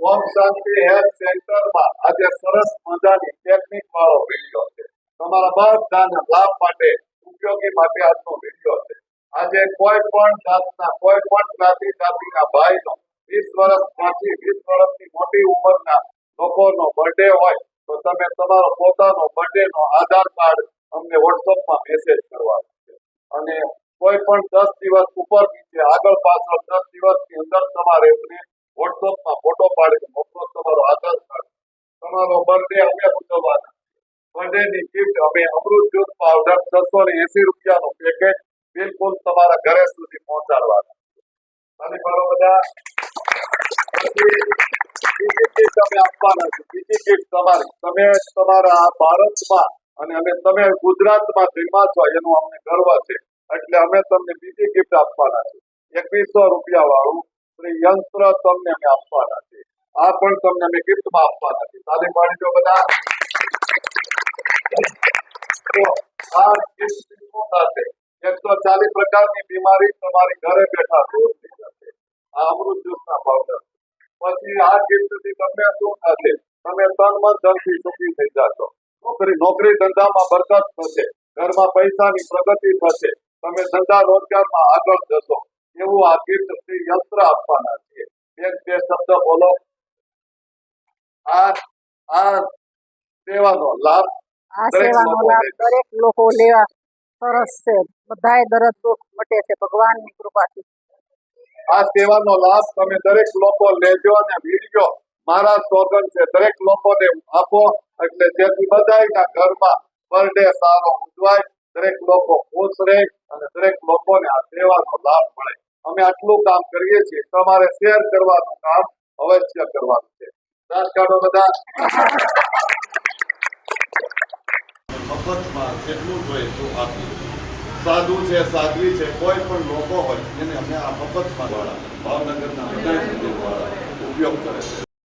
ઓમ શાંતિ health સેન્ટરમાં આજે સરસ મજાની ટેકનિક વાળો વિડીયો છે. તમારા બધાના લાભ માટે ઉપયોગી માટે આજનો વિડીયો છે. આજે કોઈ પણ જાતના કોઈ પણ જાતિના ભાઈનો 20 વર્ષ પછી 20 વર્ષની મોટી ઉંમરના લોકોનો બર્થડે હોય તો તમે તમારો પોતાનો બર્થડે નો આધાર કાર્ડ અમને વોટ્સઅપમાં મેસેજ કરવાનો છે. અને કોઈ પણ 10 દિવસ ઉપર નીચે આગળ પાછળ 10 દિવસની અંદર તમારે એમને વોટ્સઅપમાં ફોટો પાડીને મોકલો તમારો આધાર કાર્ડ. તમારો બર્થડે અમે ઉજવવાના. બર્થડેની ગિફ્ટ અમે અમૃત જ્યુસ પાવડર 680 રૂપિયાનું પેકેજ બિલકુલ તમારા ઘરે સુધી પહોંચાડવાના. અને બધા બીજી ગિફ્ટ અમે આપવાના છે. બીજી ગિફ્ટ તમારી તમે તમારા ભારતમાં અને તમે ગુજરાતમાં જન્મા છો એનું અમને ગર્વ છે. એટલે અમે તમને બીજી ગિફ્ટ આપવાના છે. 2100 રૂપિયા વાળું યંત્ર તમને અમે આપવાના છે. આ પણ તમને અમે ગિફ્ટમાં આપવાના છે. તાલી પાડજો બધા. તો આ ગિફ્ટ શું થશે? 140 પ્રકારની બીમારી તમારી ઘરે બેઠા દૂર થઈ જશે. આ અમૃત જ્યુસના પાવડર. પછી આ ગિફ્ટથી તમને શું થશે? તમે તન મન ધનથી સુખી થઈ જશો. નોકરી ધંધામાં બરકત થશે. ઘરમાં પૈસાની પ્રગતિ થશે. તમે ધંધા રોજગારમાં આગળ જશો. એવું આ ગિફ્ટ યંત્ર આપવાના છે. એક બે શબ્દ બોલો. આ સેવાનો લાભ દરેક લોકો લેવા સરસ છે. બધાય દરદ દુઃખ મટે છે ભગવાનની કૃપાથી. આ સેવાનો લાભ તમે દરેક લોકો લેજો અને વિડીયો મારા સ્લોગન છે દરેક લોકોને આપો એટલે જેથી બધાના ઘરમાં બર્થડે સારો ઉજવાય, દરેક લોકો ખુશ રહે અને દરેક લોકોને આ સેવાનો લાભ મળે. અમે આટલું કામ કરીએ છીએ. તમારે શેર કરવાનું કામ અવશ્ય કરવાનું છે. કાઢો બધા. મફતમાં જેટલું જોઈએ એટલું આપીએ. સાધુ છે સાધ્વી છે કોઈ પણ લોકો હોય એને અમે આ મફતમાં વાળા ભાવનગરના બધા વાળા ઉપયોગ કરે છે.